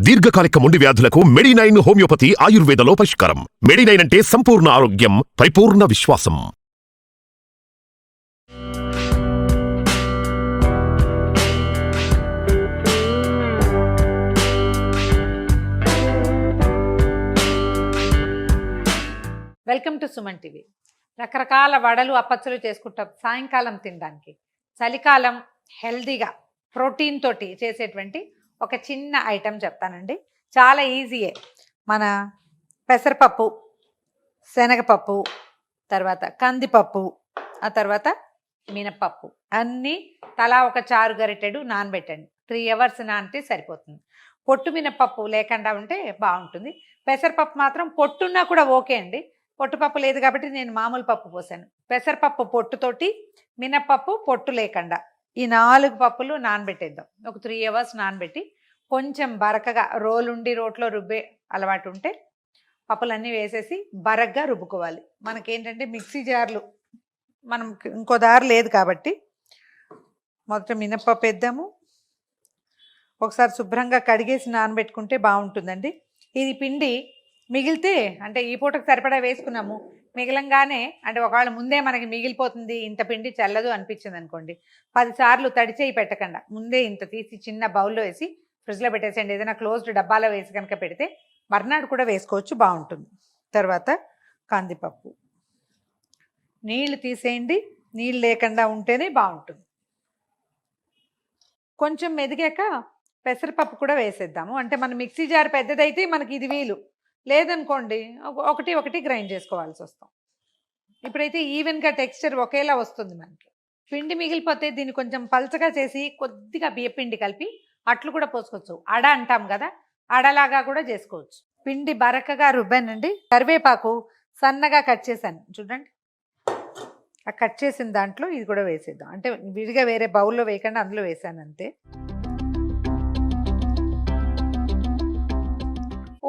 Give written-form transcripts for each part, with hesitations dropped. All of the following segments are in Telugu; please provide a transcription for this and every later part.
దీర్ఘకాలిక మొండి వ్యాధులకు మెడినైన్ హోమియోపతి ఆయుర్వేదలో పరిష్కారం. మెడినైన్ అంటే సంపూర్ణ ఆరోగ్యం, పరిపూర్ణ విశ్వాసం. Welcome to Suman TV. రకరకాల వడలు అప్పచ్చులు చేసుకుంటాం సాయంకాలం తినడానికి. చలికాలం హెల్దీగా ప్రోటీన్ తోటి చేసేటువంటి ఒక చిన్న ఐటెం చెప్తానండి. చాలా ఈజీయే. మన పెసరపప్పు, శనగపప్పు, తర్వాత కందిపప్పు, ఆ తర్వాత మినపప్పు అన్నీ తలా ఒక చారు గరిటెడు నానబెట్టండి. 3 అవర్స్ నానితే సరిపోతుంది. పొట్టు మినపప్పు లేకుండా ఉంటే బాగుంటుంది. పెసరపప్పు మాత్రం పొట్టున్నా కూడా ఓకే అండి. పొట్టుపప్పు లేదు కాబట్టి నేను మామూలు పప్పు పోసాను. పెసరపప్పు పొట్టుతోటి, మినపప్పు పొట్టు లేకుండా ఈ 4 పప్పులు నానబెట్టేద్దాం. ఒక 3 అవర్స్ నానబెట్టి కొంచెం బరకగా రోట్లో రుబ్బే అలవాటు ఉంటే పప్పులన్నీ వేసేసి బరగ్గా రుబ్బుకోవాలి. మనకేంటంటే మిక్సీ జార్లు మనం ఇంకో దారి లేదు కాబట్టి మొదట మినపప్పు వేద్దాము. ఒకసారి శుభ్రంగా కడిగేసి నానబెట్టుకుంటే బాగుంటుందండి. ఇది పిండి మిగిలితే అంటే ఈ పూటకు సరిపడా వేసుకున్నాము, మిగిలంగానే అంటే ఒకవేళ ముందే మనకి మిగిలిపోతుంది, ఇంత పిండి చల్లదు అనిపించింది అనుకోండి, 10 సార్లు తడిచేయి పెట్టకుండా ముందే ఇంత తీసి చిన్న బౌల్లో వేసి ఫ్రిడ్జ్లో పెట్టేసేయండి. ఏదైనా క్లోజ్డ్ డబ్బాలో వేసి కనుక పెడితే మర్నాడు కూడా వేసుకోవచ్చు, బాగుంటుంది. తర్వాత కందిపప్పు నీళ్లు తీసేయండి, నీళ్ళు లేకుండా ఉంటేనే బాగుంటుంది. కొంచెం మెదిగాక పెసరపప్పు కూడా వేసేద్దాము. అంటే మన మిక్సీ జార్ పెద్దదైతే మనకి ఇది వీలు, లేదనుకోండి ఒకటి గ్రైండ్ చేసుకోవాల్సి వస్తాం. ఇప్పుడైతే ఈవెన్గా టెక్స్చర్ ఒకేలా వస్తుంది మనకి. పిండి మిగిలిపోతే దీన్ని కొంచెం పల్చగా చేసి కొద్దిగా బియ్యపిండి కలిపి అట్లు కూడా పోసుకోవచ్చు. అడ అంటాం కదా, అడలాగా కూడా చేసుకోవచ్చు. పిండి బరకగా రుబ్బానండి. కరివేపాకు సన్నగా కట్ చేశాను చూడండి. ఆ కట్ చేసిన దాంట్లో ఇది కూడా వేసేద్దాం. అంటే విడిగా వేరే బౌల్లో వేయకుండా అందులో వేసాను అంతే.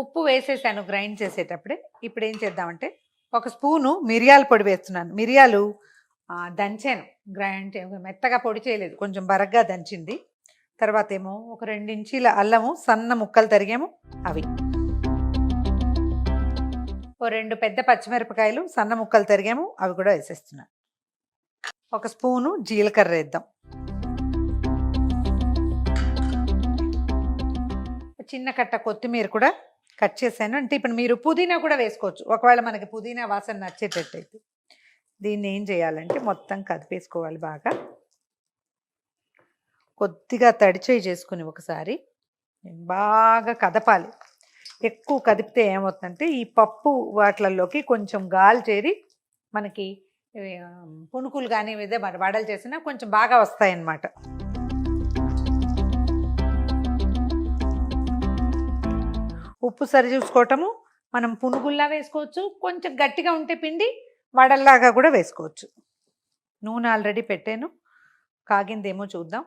ఉప్పు వేసేసాను గ్రైండ్ చేసేటప్పుడే. ఇప్పుడు ఏం చేద్దామంటే ఒక స్పూను మిరియాల పొడి వేస్తున్నాను. మిరియాలు దంచాను, గ్రైండ్ మెత్తగా పొడి చేయలేదు, కొంచెం బరగ్గా దంచింది. తర్వాత ఏమో ఒక 2 ఇంచీల అల్లము సన్న ముక్కలు తరిగాము అవి, ఓ 2 పెద్ద పచ్చిమిరపకాయలు సన్న ముక్కలు తరిగాము అవి కూడా వేసేస్తున్నాను. ఒక స్పూను జీలకర్ర వేద్దాం. చిన్న కట్ట కొత్తిమీర కూడా కట్ చేశాను. అంటే ఇప్పుడు మీరు పుదీనా కూడా వేసుకోవచ్చు, ఒకవేళ మనకి పుదీనా వాసన నచ్చేటట్టయితే. దీన్ని ఏం చేయాలంటే మొత్తం కదిపేసుకోవాలి బాగా. కొద్దిగా తడిచేయి చేసుకుని ఒకసారి బాగా కదపాలి. ఎక్కువ కదిపితే ఏమవుతుందంటే ఈ పప్పు వాటిల్లోకి కొంచెం గాలి చేరి మనకి పునుకులు కానీ ఇదే వడలు చేసినా కొంచెం బాగా వస్తాయన్నమాట. ఉప్పు సరి చూసుకోవటము. మనం పునుగుల్లా వేసుకోవచ్చు, కొంచెం గట్టిగా ఉంటే పిండి వడల్లాగా కూడా వేసుకోవచ్చు. నూనె ఆల్రెడీ పెట్టాను, కాగిందేమో చూద్దాం.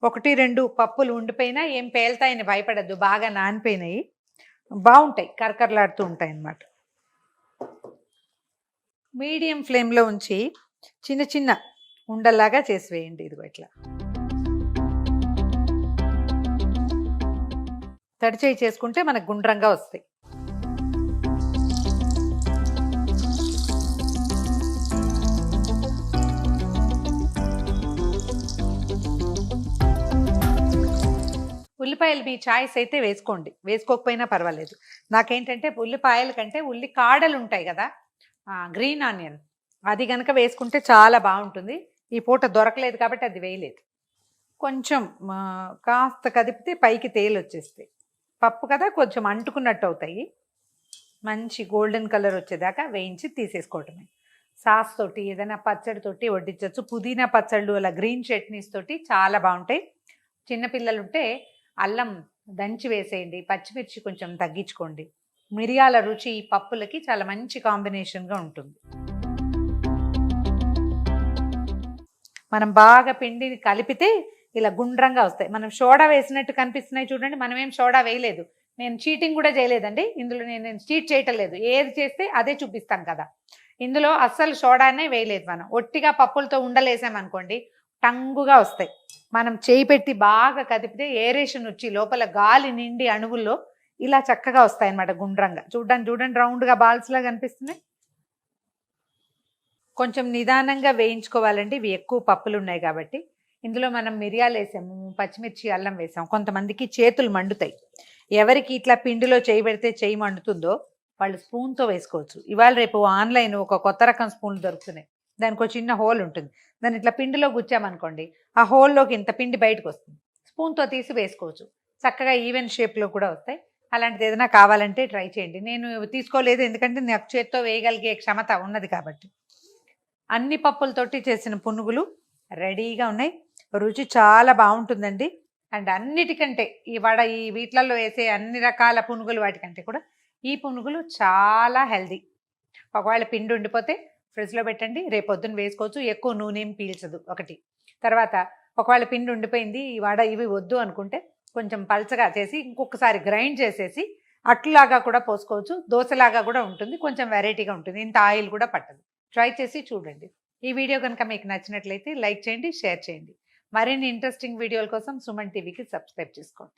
1-2 పప్పులు ఉండిపోయినా ఏం పేలుతాయని భయపడద్దు, బాగా నానిపోయినాయి, బాగుంటాయి, కరకరలాడుతూ ఉంటాయి అన్నమాట. మీడియం ఫ్లేమ్లో ఉంచి చిన్న చిన్న ఉండల్లాగా చేసి వేయండి. ఇదిగో ఇట్లా తడిచేయి చేసుకుంటే మనకు గుండ్రంగా వస్తాయి. ఉల్లిపాయలు మీ చాయిస్ అయితే వేసుకోండి, వేసుకోకపోయినా పర్వాలేదు. నాకేంటంటే ఉల్లిపాయల కంటే ఉల్లి కాడలు ఉంటాయి కదా, గ్రీన్ ఆనియన్, అది కనుక వేసుకుంటే చాలా బాగుంటుంది. ఈ పూట దొరకలేదు కాబట్టి అది వేయలేదు. కొంచెం కాస్త కదిపితే పైకి తేలు వచ్చేస్తాయి. పప్పు కదా కొంచెం అంటుకున్నట్టు అవుతాయి. మంచి గోల్డెన్ కలర్ వచ్చేదాకా వేయించి తీసేసుకోవటమే. సాస్ తోటి ఏదైనా పచ్చడితోటి వడ్డించవచ్చు. పుదీనా పచ్చళ్ళు అలా గ్రీన్ చట్నీస్ తోటి చాలా బాగుంటాయి. చిన్నపిల్లలు ఉంటే అల్లం దంచి వేసేయండి, పచ్చిమిర్చి కొంచెం తగ్గించుకోండి. మిరియాల రుచి ఈ పప్పులకి చాలా మంచి కాంబినేషన్గా ఉంటుంది. మనం బాగా పిండిని కలిపితే ఇలా గుండ్రంగా వస్తాయి. మనం సోడా వేసినట్టు కనిపిస్తున్నాయి చూడండి. మనమేం సోడా వేయలేదు, నేను చీటింగ్ కూడా చేయలేదండి. ఇందులో నేను చీట్ చేయటం లేదు, ఏది చేస్తే అదే చూపిస్తాను కదా. ఇందులో అస్సలు సోడానే వేయలేదు. మనం ఒట్టిగా పప్పులతో ఉండలేసామనుకోండి, టంగుగా వస్తాయి. మనం చేయి పెట్టి బాగా కదిపితే ఏరేషన్ వచ్చి లోపల గాలి నిండి అణువుల్లో ఇలా చక్కగా వస్తాయి అన్నమాట గుండ్రంగా. చూడండి రౌండ్గా బాల్స్ లాగా కనిపిస్తున్నాయి. కొంచెం నిదానంగా వేయించుకోవాలండి. ఇవి ఎక్కువ పప్పులు ఉన్నాయి కాబట్టి. ఇందులో మనం మిరియాలు వేసాము, పచ్చిమిర్చి, అల్లం వేసాము. కొంతమందికి చేతులు మండుతాయి. ఎవరికి ఇట్లా పిండిలో చేయి పెడితే చేయి మండుతుందో వాళ్ళు స్పూన్తో వేసుకోవచ్చు. ఇవాళ రేపు ఆన్లైన్ ఒక కొత్త రకం స్పూన్లు దొరుకుతున్నాయి. దానికి ఒక చిన్న హోల్ ఉంటుంది. దాన్ని ఇట్లా పిండిలో గుచ్చామనుకోండి, ఆ హోల్లోకి ఇంత పిండి బయటకు వస్తుంది. స్పూన్తో తీసి వేసుకోవచ్చు. చక్కగా ఈవెన్ షేప్లో కూడా వస్తాయి. అలాంటిది ఏదైనా కావాలంటే ట్రై చేయండి. నేను తీసుకోలేదు, ఎందుకంటే నాకు చేత్తో వేయగలిగే క్షమత ఉన్నది కాబట్టి. అన్ని పప్పులతోటి చేసిన పునుగులు రెడీగా ఉన్నాయి. రుచి చాలా బాగుంటుందండి. అండ్ అన్నిటికంటే ఈ వీటిలలో వేసే అన్ని రకాల పునుగులు వాటికంటే కూడా ఈ పునుగులు చాలా హెల్దీ. ఒకవేళ పిండి ఉండిపోతే ఫ్రిడ్జ్లో పెట్టండి, రేపొద్దున వేసుకోవచ్చు. ఎక్కువ నూనె ఏం పీల్చదు ఒకటి. తర్వాత ఒకవేళ పిండి ఉండిపోయింది, ఇవి వద్దు అనుకుంటే కొంచెం పల్చగా చేసి ఇంకొకసారి గ్రైండ్ చేసేసి అట్లాగా కూడా పోసుకోవచ్చు. దోశలాగా కూడా ఉంటుంది, కొంచెం వెరైటీగా ఉంటుంది. ఇంత ఆయిల్ కూడా పట్టదు. ట్రై చేసి చూడండి. ఈ వీడియో కనుక మీకు నచ్చినట్లయితే లైక్ చేయండి, షేర్ చేయండి. మరిన్ని ఇంట్రెస్టింగ్ వీడియోల కోసం సుమన్ టీవీకి సబ్స్క్రైబ్ చేసుకోండి.